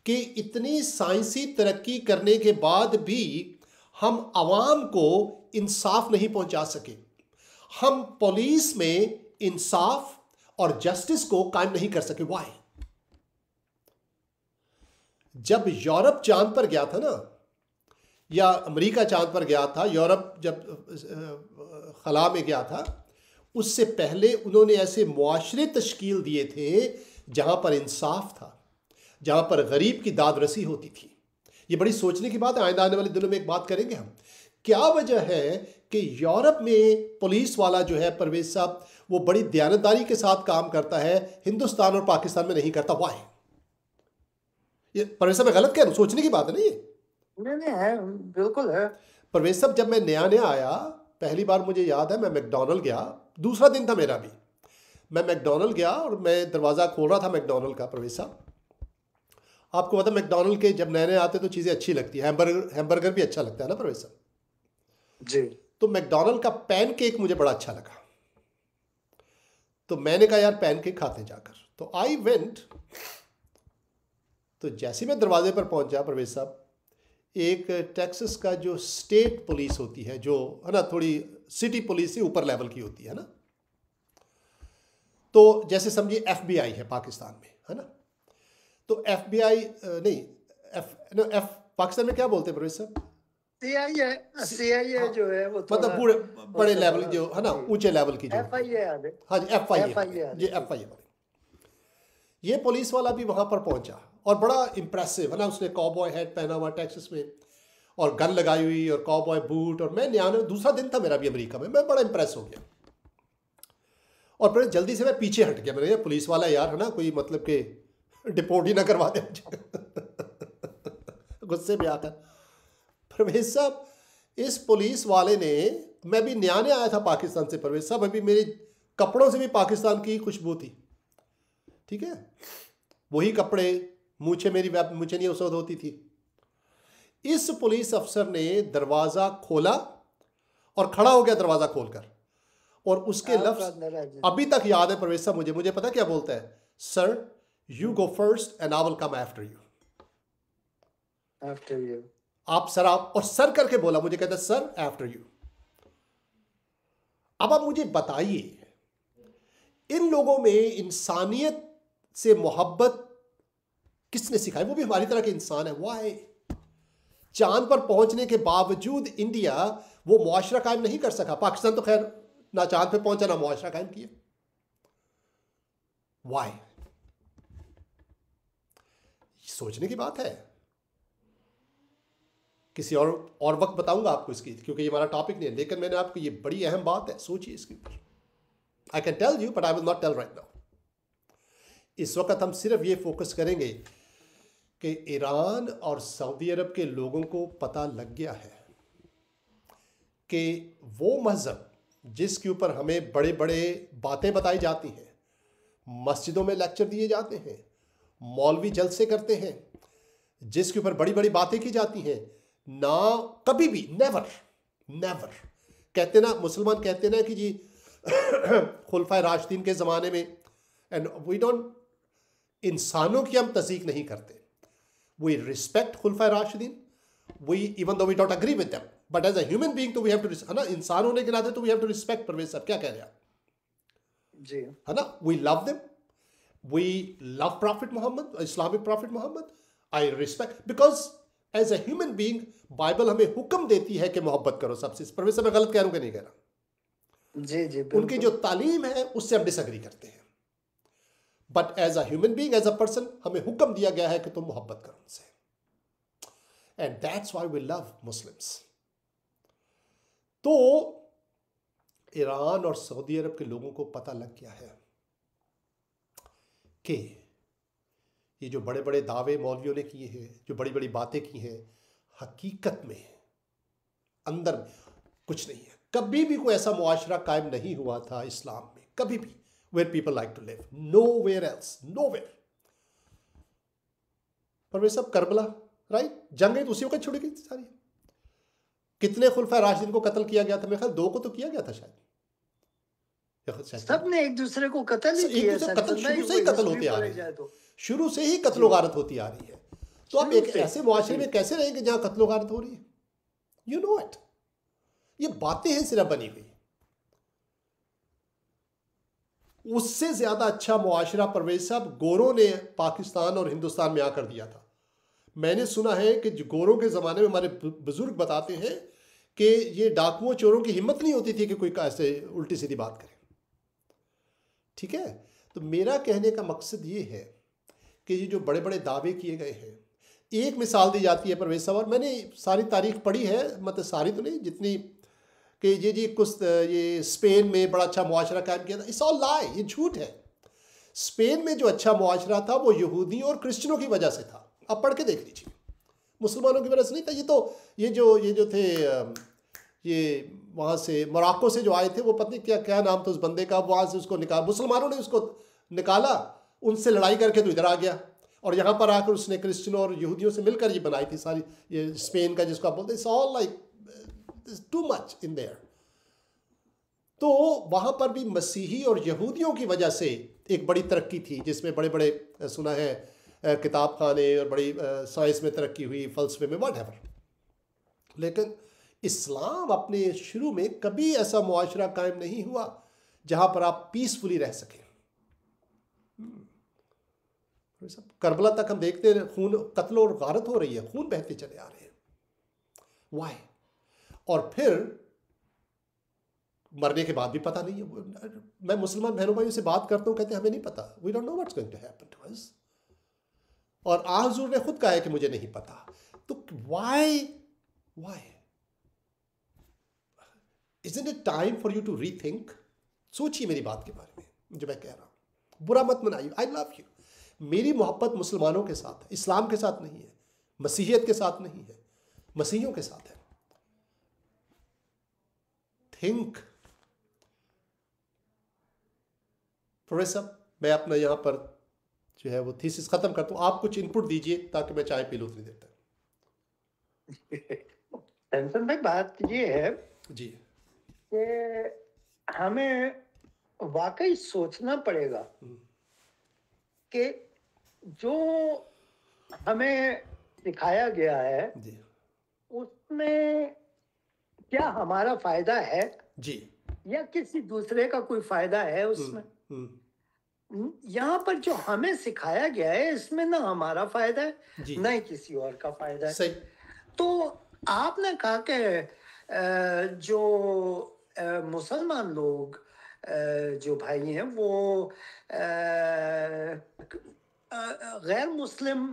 कि इतनी साइंसी तरक्की करने के बाद भी हम आवाम को इंसाफ नहीं पहुंचा सके, हम पुलिस में इंसाफ और जस्टिस को कायम नहीं कर सके। वाई? जब यूरोप चांद पर गया था ना, या अमेरिका चांद पर गया था, यूरोप जब खला में गया था, उससे पहले उन्होंने ऐसे मुआशरे तश्कील दिए थे जहां पर इंसाफ था, जहां पर गरीब की दाद रसी होती थी। ये बड़ी सोचने की बात है, आइंदा आने वाले दिनों में एक बात करेंगे हम, क्या वजह है कि यूरोप में पुलिस वाला जो है परवेज साहब वो बड़ी दयानतदारी के साथ काम करता है, हिंदुस्तान और पाकिस्तान में नहीं करता। वाई? ये परवेज साहब मैं गलत कह रहा हूं? सोचने की बात है ना ये। नहीं है, बिल्कुल है। परवेज साहब, जब मैं नया नया आया, पहली बार मुझे याद है, मैं मैकडॉनल्ड गया, दूसरा दिन था मेरा भी, मैं मैकडॉनल्ड गया और मैं दरवाज़ा खोल रहा था मैकडॉनल्ड का। परवेज साहब, आपको पता मैकडॉनल्ड के जब नए नए आते तो चीज़ें अच्छी लगती है, हैमबर्गर भी अच्छा लगता है ना परवेज साहब जी। तो मैकडॉनल्ड का पैन केक मुझे बड़ा अच्छा लगा, तो मैंने कहा यार पैन केक खाते जाकर, तो आई वेंट। तो जैसे मैं दरवाजे पर पहुंचा परवेज साहब, एक टेक्सास का जो स्टेट पुलिस होती है, जो है ना थोड़ी सिटी पुलिस से ऊपर लेवल की होती है ना, तो जैसे समझिए FBI है पाकिस्तान में, है ना, तो FBI नहीं, एफ पाकिस्तान में क्या बोलते हैं परवेज साहब? CIA जो है वो मतलब पूरे बड़े लेवल जो है ना, ऊंचे लेवल की जो FIA। हाँ जी, FIA जी, FIA वाले। ये पुलिस वाला भी वहां पर पहुंचा और बड़ा इंप्रेसिव है ना, उसने कॉबॉय हैट पहना हुआ टेक्सास में और गन लगाई हुई और कॉबॉय बूट, और मैं नया दूसरा दिन था मेरा भी अमेरिका में, मैं बड़ा इंप्रेस हो गया और फिर जल्दी से मैं पीछे हट गया। मैंने पुलिस वाला यार है ना, कोई मतलब के डिपोर्ट ही ना करवा दे गुस्से में आकर। परवेज साहब, इस पुलिस वाले ने, मैं भी नया नया आया था पाकिस्तान से परवेज साहब, अभी मेरे कपड़ों से भी पाकिस्तान की खुशबू थी, ठीक है, वही कपड़े, मूछे मेरी मूछे नहीं उस वक्त होती थी। इस पुलिस अफसर ने दरवाज़ा खोला और खड़ा हो गया दरवाज़ा खोलकर, और उसके लफ्ज अभी तक याद है परवेज साहब मुझे पता क्या बोलता है? Sir, you go first and I will come after you. After you. आप सर, आप, और सर करके बोला, मुझे कहता है सर आफ्टर यू। अब आप मुझे बताइए, इन लोगों में इंसानियत से मोहब्बत किसने सिखाई? वो भी हमारी तरह के इंसान है। वाई? चांद पर पहुंचने के बावजूद इंडिया वो मुआशरा कायम नहीं कर सका। पाकिस्तान तो खैर ना चांद पे पहुंचा ना मुआशरा कायम किया। वाई? सोचने की बात है। किसी और वक्त बताऊंगा आपको इसकी, क्योंकि ये हमारा टॉपिक नहीं है, लेकिन मैंने आपको, ये बड़ी अहम बात है, सोचिए इसके ऊपर। I can tell you but I will not tell right now. इस वक्त हम सिर्फ ये फोकस करेंगे कि ईरान और सऊदी अरब के लोगों को पता लग गया है कि वो मज़हब जिसके ऊपर हमें बड़े बड़े बातें बताई जाती हैं, मस्जिदों में लेक्चर दिए जाते हैं, मौलवी जलसे करते हैं, जिसके ऊपर बड़ी बड़ी बातें की जाती हैं, ना कभी भी, नेवर नेवर। कहते ना, मुसलमान कहते ना कि जी खुलफाए राशिदीन के ज़माने में, एंड वी डोंट, इंसानों की हम तस्दीक नहीं करते, वी रिस्पेक्ट खुलफाए राशिदीन, we even though we don't agree with them, but as a human being तो वी हैव टू, है ना, इंसान होने के नाते तो we have to respect. Parvez साहब क्या कह रहे हैं आप? जी, है ना, we love them, we love prophet Muhammad, Islamic prophet Muhammad, I respect, because as a human being Bible हमें हुक्म देती है कि मोहब्बत करो सबसे। परवेज साहब मैं गलत कह रहा हूं कि नहीं कह रहा? जी, जी, उनकी जो तालीम है उससे हम डिसएग्री करते हैं, but as a human being, as a person, हमें हुक्म दिया गया है कि तुम मोहब्बत करो उनसे, and that's why we love Muslims. तो ईरान और सऊदी अरब के लोगों को पता लग गया है कि ये जो बड़े बड़े दावे मौलवियों ने किए हैं, जो बड़ी बड़ी बातें की हैं, हकीकत में अंदर में कुछ नहीं है। कभी भी कोई ऐसा मुआशरा कायम नहीं हुआ था इस्लाम में, कभी भी, where people like to live, nowhere else, nowhere. पर वे सब करबला, राइट, जंगें तो उसी वक्त छुड़ गई थी सारी। कितने खुलफा राशिदीन को कत्ल किया गया था? मेरे ख्याल 2 को तो किया गया था शायद, या शायद सब ने एक दूसरे को कत्ल ही एक किया। दूसरे कत्ल संसद में शुरू से ही कोई कत्ल हिस्ट्री होते आ पढ़े रही जाए है, तो शुरू से ही कत्लो जी, गारत होती आ रही है। तो आप शुरू एक से ऐसे मुआशरे जी, में कैसे रहेंगे जहां कत्लो गारत हो रही है? यू नो इट, ये बातें हैं सिर्फ बनी हुई। उससे ज्यादा अच्छा मुआशरा परवेज साहब गोरों ने पाकिस्तान और हिंदुस्तान में आकर दिया था। मैंने सुना है कि जो गोरों के ज़माने में हमारे बुजुर्ग बताते हैं कि ये डाकुओं चोरों की हिम्मत नहीं होती थी कि कोई ऐसे उल्टी सीधी बात करे। ठीक है, तो मेरा कहने का मकसद ये है कि ये जो बड़े बड़े दावे किए गए हैं, एक मिसाल दी जाती है परवेज साहब, और मैंने सारी तारीख पढ़ी है, मतलब सारी तो नहीं, जितनी कि ये जी कुछ ये स्पेन में बड़ा अच्छा मुआशरा कायम किया था, इट्स ऑल लाई, ये झूठ है। स्पेन में जो अच्छा मुआशरा था वो यहूदियों और क्रिश्चियनों की वजह से था। आप पढ़ के देख लीजिए, मुसलमानों की वजह से नहीं था। ये तो ये जो थे ये वहाँ से मोरक्को से जो आए थे, वो पत्नी क्या नाम था उस बंदे का, वहाँ से उसको निकाल, मुसलमानों ने उसको निकाला, उनसे लड़ाई करके तो इधर आ गया, और यहाँ पर आकर उसने क्रिश्चियनों और यहूदियों से मिलकर ये बनाई थी सारी ये स्पेन का, जिसको आप बोलते हैं, it's all like too much in their. तो वहाँ पर भी मसीही और यहूदियों की वजह से एक बड़ी तरक्की थी, जिसमें बड़े बड़े सुना है किताब खाने और बड़ी साइंस में तरक्की हुई, फलसफे में, व्हाटएवर। लेकिन इस्लाम अपने शुरू में कभी ऐसा मुआशरा कायम नहीं हुआ जहाँ पर आप पीसफुली रह सकें। करबला तक हम देखते हैं खून, कत्ल और गारत हो रही है, खून बहते चले आ रहे हैं, वाई? और फिर मरने के बाद भी पता नहीं है। मैं मुसलमान बहनों भाइयों से बात करता हूँ, कहते हैं हमें नहीं पता, we don't know what's going to happen to us. और आ हुजूर ने खुद कहा है कि मुझे नहीं पता। तो why isn't it time for you to rethink? सोचिए मेरी बात के बारे में जो मैं कह रहा हूँ, बुरा मत मनाइए, आई लव यू। मेरी मोहब्बत मुसलमानों के साथ है, इस्लाम के साथ नहीं है, मसीहियत के साथ नहीं है, मसीहियों के साथ है। थिंक। प्रोफेसर, मैं अपना यहाँ पर जो है वो थीसिस खत्म करता हूँ, आप कुछ इनपुट दीजिए ताकि मैं चाय पी लूँ उतनी देर तक। टेंशन भाई, बात ये है जी, कि हमें वाकई सोचना पड़ेगा कि जो हमें दिखाया गया है जी, उसमें क्या हमारा फायदा है जी, या किसी दूसरे का कोई फायदा है उसमें। यहाँ पर जो हमें सिखाया गया है इसमें ना हमारा फायदा है, जी, ना ही किसी और का फायदा है। सही। तो आपने कहा कि जो मुसलमान लोग जो भाई हैं वो गैर मुस्लिम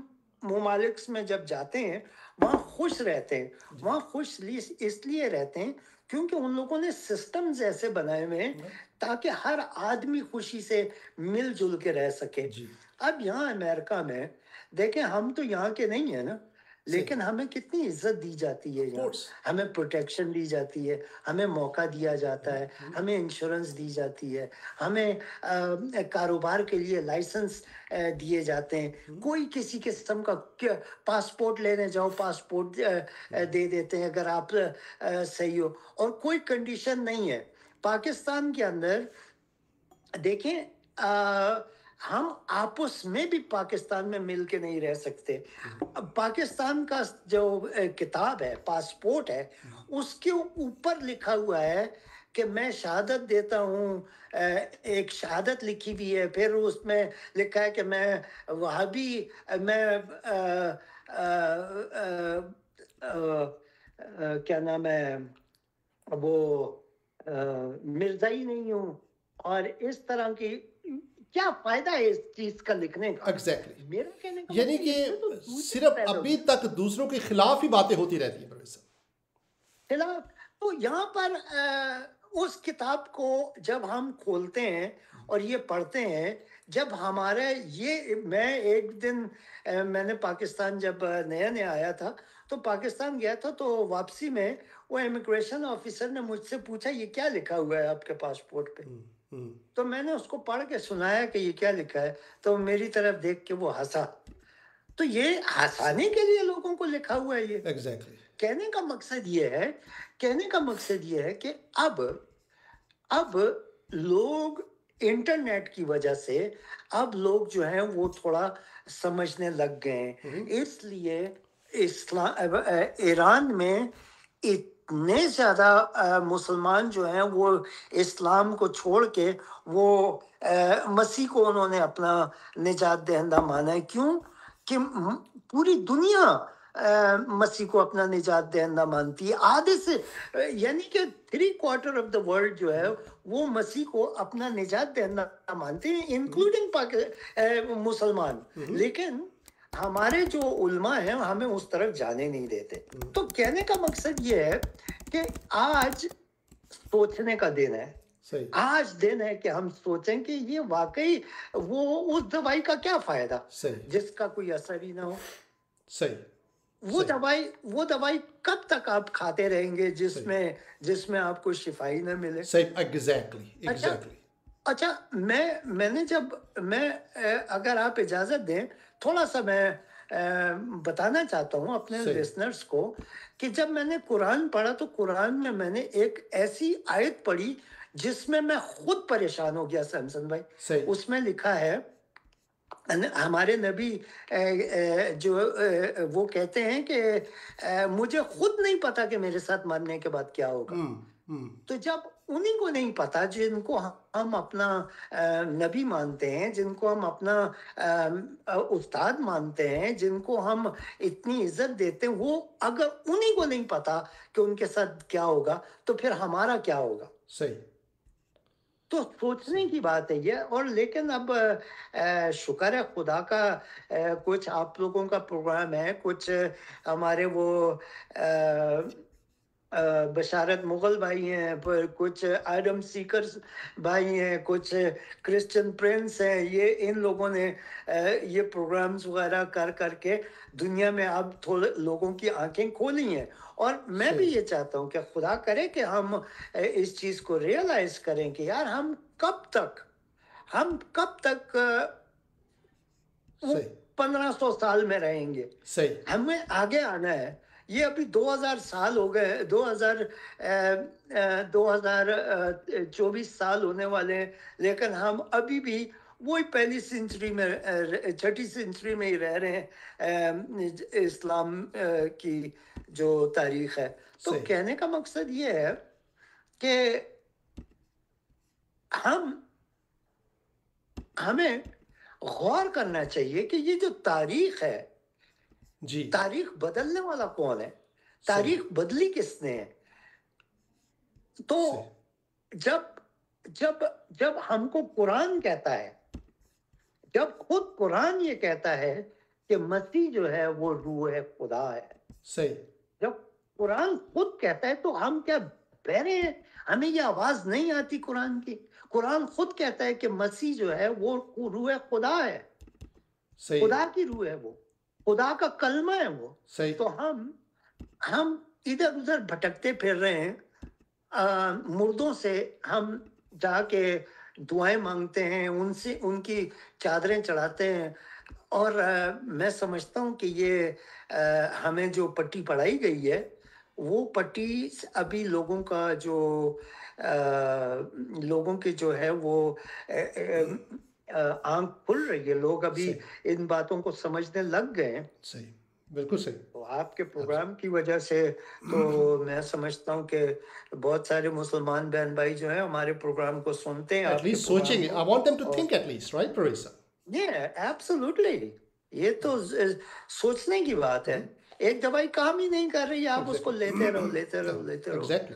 ममालिक में जब जाते हैं वहाँ खुश रहते हैं, वहाँ खुश इसलिए रहते हैं क्योंकि उन लोगों ने सिस्टम्स ऐसे बनाए हुए हैं ताकि हर आदमी खुशी से मिलजुल के रह सके। जी, अब यहाँ अमेरिका में देखें, हम तो यहाँ के नहीं है ना, लेकिन हमें कितनी इज्जत दी जाती है यहाँ, कोर्स। हमें प्रोटेक्शन दी जाती है, हमें मौका दिया जाता है, हमें इंश्योरेंस दी जाती है, हमें कारोबार के लिए लाइसेंस दिए जाते हैं। कोई किसी किस्म का पासपोर्ट लेने जाओ, पासपोर्ट दे देते हैं अगर आप सही हो, और कोई कंडीशन नहीं है। पाकिस्तान के अंदर देखें, हम आपस में भी पाकिस्तान में मिल के नहीं रह सकते। अब पाकिस्तान का जो किताब है, पासपोर्ट है, उसके ऊपर लिखा हुआ है कि मैं शहादत देता हूँ, एक शहादत लिखी हुई है, फिर उसमें लिखा है कि मैं वहाबी, मैं क्या नाम है वो, मिर्जाई नहीं हूँ, और इस तरह की। क्या फायदा है इस चीज का लिखने का? एग्जैक्टली। मेरा कहने का यानी मतलब कि इससे तो दूसरी सिर्फ पैदा अभी होगी। तक दूसरों के खिलाफ ही बातें होती रहती है प्रोफेसर। खिलाफ। तो यहाँ पर उस किताब को जब हम खोलते हैं और ये पढ़ते हैं, जब हमारे ये, मैं एक दिन मैंने पाकिस्तान जब नया नया आया था, तो पाकिस्तान गया था, तो वापसी में वो इमिग्रेशन ऑफिसर ने मुझसे पूछा ये क्या लिखा हुआ है आपके पासपोर्ट पे। तो मैंने उसको पढ़ के सुनाया कि ये क्या लिखा है, तो मेरी तरफ देख के वो हंसा। तो ये हंसाने के लिए लोगों को लिखा हुआ है ये। एग्जैक्टली। कहने का मकसद ये है, कहने का मकसद ये है कि अब लोग इंटरनेट की वजह से, अब लोग जो हैं वो थोड़ा समझने लग गए हैं। इसलिए ईरान में इतने ज्यादा मुसलमान जो हैं वो इस्लाम को छोड़ के वो मसीह को उन्होंने अपना निजात दहिंदा माना है। क्यों कि पूरी दुनिया मसीह को अपना निजात दहिंदा मानती है। आधे से यानी कि 3/4 ऑफ द वर्ल्ड जो है वो मसीह को अपना निजात दहिंदा मानते हैं, इंक्लूडिंग मुसलमान। लेकिन हमारे जो उल्मा हैं हमें उस तरफ जाने नहीं देते। तो कहने का मकसद ये है कि आज सोचने का दिन है। सही। आज दिन है कि हम सोचें कि ये वाकई वो उस दवाई का क्या फायदा सही। जिसका कोई असर ही ना हो। सही। वो दवाई कब तक आप खाते रहेंगे जिसमें आपको शिफाई ना मिले। सही। एग्जैक्टली। अच्छा, मैं अगर आप इजाजत दें, थोड़ा सा मैं बताना चाहता हूँ अपने लिसनर्स को कि जब मैंने कुरान पढ़ा तो कुरान में मैंने एक ऐसी आयत पढ़ी जिसमें मैं खुद परेशान हो गया सैमसन भाई। उसमें लिखा है, हमारे नबी जो वो कहते हैं कि मुझे खुद नहीं पता कि मेरे साथ मरने के बाद क्या होगा। तो जब उन्हीं को नहीं पता जिनको हम अपना नबी मानते हैं, जिनको हम अपना उस्ताद मानते हैं, जिनको हम इतनी इज्जत देते हैं, वो अगर उन्हीं को नहीं पता कि उनके साथ क्या होगा तो फिर हमारा क्या होगा। सही। तो सोचने की बात है ये। और लेकिन अब शुक्र है खुदा का, कुछ आप लोगों का प्रोग्राम है, कुछ हमारे वो बशारत मुगल भाई हैं, पर कुछ आइडम सीकर्स भाई हैं, कुछ क्रिश्चियन प्रिंस हैं। ये इन लोगों ने ये प्रोग्राम्स वगैरह कर करके दुनिया में अब थोड़े लोगों की आंखें खोली हैं। और मैं भी ये चाहता हूँ कि खुदा करे कि हम इस चीज़ को रियलाइज करें कि यार हम कब तक 1500 साल में रहेंगे। सही। हमें आगे आना है। ये अभी 2000 साल हो गए, 2024 साल होने वाले हैं, लेकिन हम अभी भी वही पहली सेंचुरी में, छठी सेंचुरी में ही रह रहे हैं इस्लाम की जो तारीख है। तो कहने का मकसद ये है कि हमें गौर करना चाहिए कि ये जो तारीख है जी, तारीख बदलने वाला कौन है, तारीख बदली किसने है। तो जब जब जब हमको कुरान कहता है, जब खुद कुरान ये कहता है कि मसीह जो है वो रूह है खुदा है, सही। जब कुरान खुद कहता है तो हम क्या बहरे हैं? हमें ये आवाज नहीं आती कुरान की? कुरान खुद कहता है कि मसीह जो है वो रूह खुदा है, खुदा की रूह है वो। खुदा का कलमा है वो। सही। तो हम इधर उधर भटकते फिर रहे हैं। मुर्दों से हम जाके दुआएं मांगते हैं, उनसे उनकी चादरें चढ़ाते हैं। और मैं समझता हूँ कि ये हमें जो पट्टी पढ़ाई गई है, वो पट्टी अभी लोगों का जो लोगों की जो है वो आंख खुल रही है। लोग अभी सही इन बातों को समझने लग गए हैं। सही, बिल्कुल सही। तो आपके प्रोग्राम की वजह से तो मैं समझता हूँ कि बहुत सारे मुसलमान बहन भाई जो हैं हमारे प्रोग्राम को सुनते हैं, आपके एटलीस्ट प्रोग्राम सोचेंगे। को। आई वांट देम टू और थिंक एटलीस्ट, राइट प्रोफेसर? ये एब्सोल्युटली, ये तो सोचने की बात है। एक दवाई काम ही नहीं कर रही, आप उसको लेते रहो लेते रहो लेते रहो, एग्जैक्टली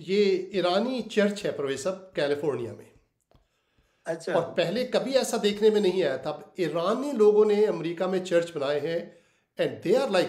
ये ईरानी चर्च है प्रोफेसर, कैलिफोर्निया में। अच्छा, और पहले कभी ऐसा देखने में नहीं आया था। ईरानी लोगों ने अमेरिका में चर्च बनाए हैं and they are like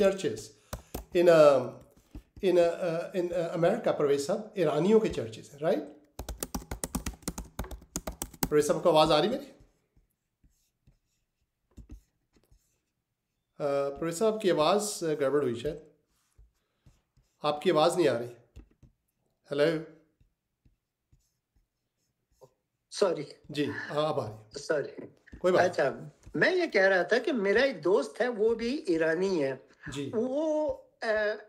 churches in America, professor, ईरानियों के churches हैं, right? प्रोफेसर को आवाज आ रही मेरी? प्रोफेसर आपकी आवाज गड़बड़ हुई शायद, आपकी आवाज नहीं आ रही। हेलो सॉरी जी, हाँ अब आ रही। सॉरी। कोई बात अच्छा, मैं ये कह रहा था कि मेरा एक दोस्त है, वो भी ईरानी है। जी वो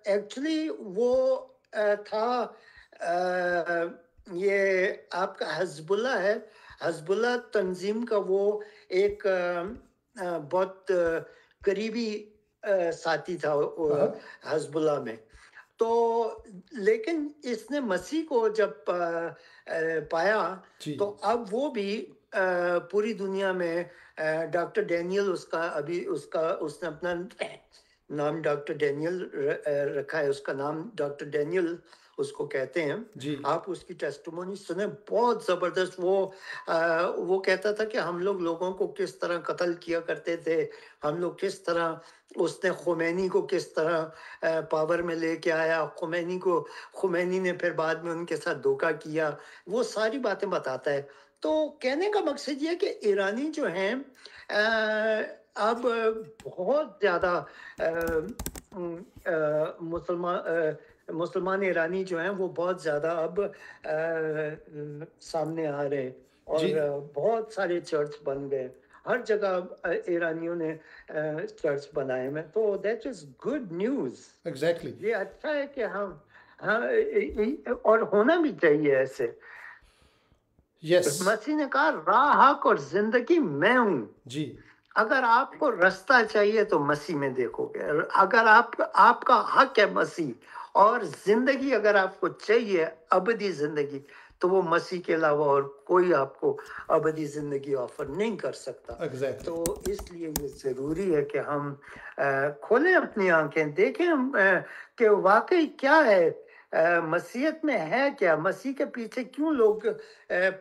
एक्चुअली वो था ये आपका हज़बुल्ला है, हज़बुल्ला तंजीम का वो एक बहुत करीबी साथी था हज़बुल्ला में। तो लेकिन इसने मसीह को जब पाया जी तो अब वो भी पूरी दुनिया में डॉक्टर डैनियल उसका अभी उसने अपना नाम डॉक्टर डैनियल रखा है। उसका नाम डॉक्टर डैनियल उसको कहते हैं। जी आप उसकी टेस्टिमोनी सुने, बहुत जबरदस्त। वो कहता था कि हम लोगों को किस तरह कत्ल किया करते थे, हम लोग किस तरह उसने खुमैनी को किस तरह पावर में लेके आया, खुमैनी ने फिर बाद में उनके साथ धोखा किया, वो सारी बातें बताता है। तो कहने का मकसद ये है कि ईरानी जो हैं अब बहुत ज़्यादा मुसलमान ईरानी जो हैं वो बहुत ज़्यादा अब सामने आ रहे हैं और बहुत सारे चर्च बन गए। हर जगह ईरानियों ने चर्च बनाए में, तो that is good news. Exactly ये अच्छा है कि हम और होना भी चाहिए ऐसे। यस मसीह ने कहा राह हक और जिंदगी मैं हूँ। जी अगर आपको रास्ता चाहिए तो मसीह में देखोगे। अगर आपका हक है मसीह और जिंदगी अगर आपको चाहिए अबदी जिंदगी, तो वो मसीह के अलावा और कोई आपको अबदी जिंदगी ऑफर नहीं कर सकता। एग्जैक्टली तो इसलिए ये जरूरी है कि हम खोलें अपनी आंखें, देखें कि वाकई क्या है, मसीहत में है क्या, मसीह के पीछे क्यों लोग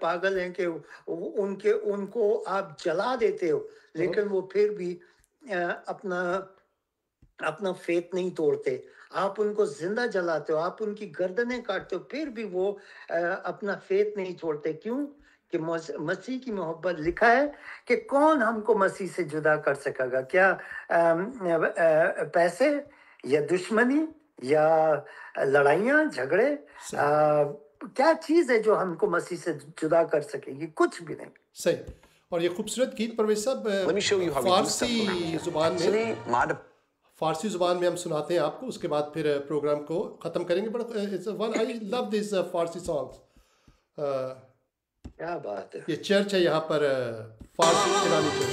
पागल हैं कि उनको आप जला देते हो लेकिन वो फिर भी अपना फेथ नहीं तोड़ते। आप उनको जिंदा जलाते हो, आप उनकी गर्दनें काटते हो, फिर भी वो अपना फेथ नहीं छोड़ते। क्यों? कि मसीह की मोहब्बत लिखा है कि कौन हमको मसीह से जुदा कर सकेगा? क्या पैसे या दुश्मनी या लड़ाइयाँ झगड़े, क्या चीज है जो हमको मसीह से जुदा कर सकेगी? कुछ भी नहीं। सही। और ये खूबसूरत गीत परवेज साहब फारसी जुबान में हम सुनाते हैं आपको, उसके बाद फिर प्रोग्राम को ख़त्म करेंगे। But I love this Farsi songs. क्या बात है। ये चर्च है यहाँ पर, फारसी ईरानी चर्च।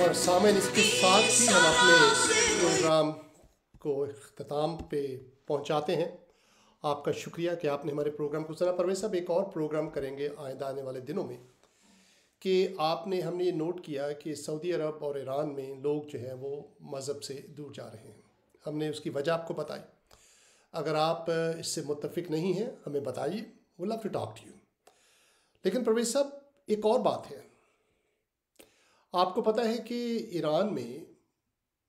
और सामने इसके साथ ही हम अपने प्रोग्राम को इख्तिताम पे पहुंचाते हैं। आपका शुक्रिया कि आपने हमारे प्रोग्राम को सुना। परवेज साहब, एक और प्रोग्राम करेंगे आइंदा आने वाले दिनों में कि हमने ये नोट किया कि सऊदी अरब और ईरान में लोग जो हैं वो मज़हब से दूर जा रहे हैं। हमने उसकी वजह आपको बताई। अगर आप इससे मुत्तफिक नहीं हैं हमें बताइए, वो love to talk to you. लेकिन परवेज साहब, एक और बात है। आपको पता है कि ईरान में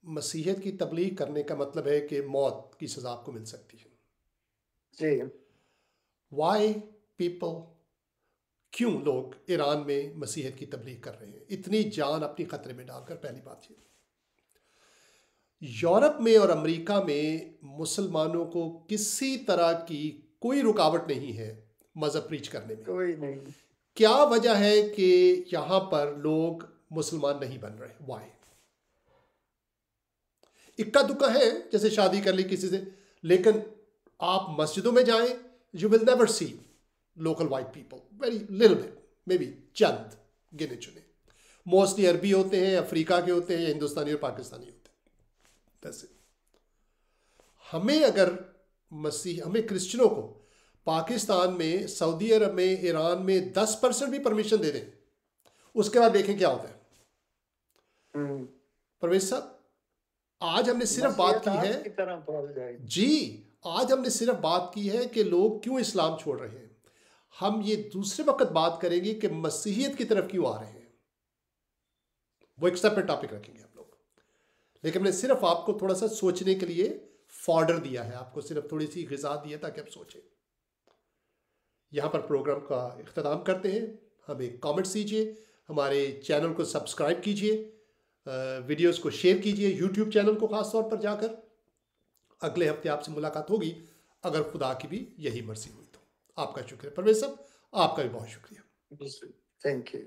मसीहत की तबलीग करने का मतलब है कि मौत की सज़ा आपको मिल सकती है। जी वाई पीपल, क्यों लोग ईरान में मसीहत की तबलीग कर रहे हैं इतनी जान अपनी ख़तरे में डालकर? पहली बात ये, यूरोप में और अमेरिका में मुसलमानों को किसी तरह की कोई रुकावट नहीं है मज़हब प्रीच करने में। कोई नहीं। क्या वजह है कि यहाँ पर लोग मुसलमान नहीं बन रहे? वाई? इक्का दुक्का है, जैसे शादी कर ली किसी से, लेकिन आप मस्जिदों में जाएं, you will never see local white people, very little bit, maybe चंद गिने चुने। मोस्टली अरबी होते हैं, अफ्रीका के होते हैं, या हिंदुस्तानी और पाकिस्तानी होते हैं। वैसे हमें अगर हमें क्रिश्चियनों को पाकिस्तान में, सऊदी अरब में, ईरान में 10% भी परमिशन दे दें, उसके बाद देखें क्या होता है। परवेज साहब, आज हमने सिर्फ बात की है की तरह फैल जाएगी। जी, आज हमने सिर्फ बात की है कि लोग क्यों इस्लाम छोड़ रहे हैं। हम ये दूसरे वक्त बात करेंगे कि मसीहियत की तरफ क्यों आ रहे हैं, वो एक सेपरेट टॉपिक रखेंगे हम लोग। लेकिन हमने सिर्फ आपको थोड़ा सा सोचने के लिए फॉर्डर दिया है, आपको सिर्फ थोड़ी सी ग़िज़ा दी है ताकि आप सोचें। यहाँ पर प्रोग्राम का इख्तिताम करते हैं। हमें कमेंट्स दीजिए, हमारे चैनल को सब्सक्राइब कीजिए, वीडियोस को शेयर कीजिए, यूट्यूब चैनल को ख़ास तौर पर जाकर। अगले हफ्ते आपसे मुलाकात होगी अगर खुदा की भी यही मर्जी हुई तो। आपका शुक्रिया परवेज साहब, आपका भी बहुत शुक्रिया। Thank you.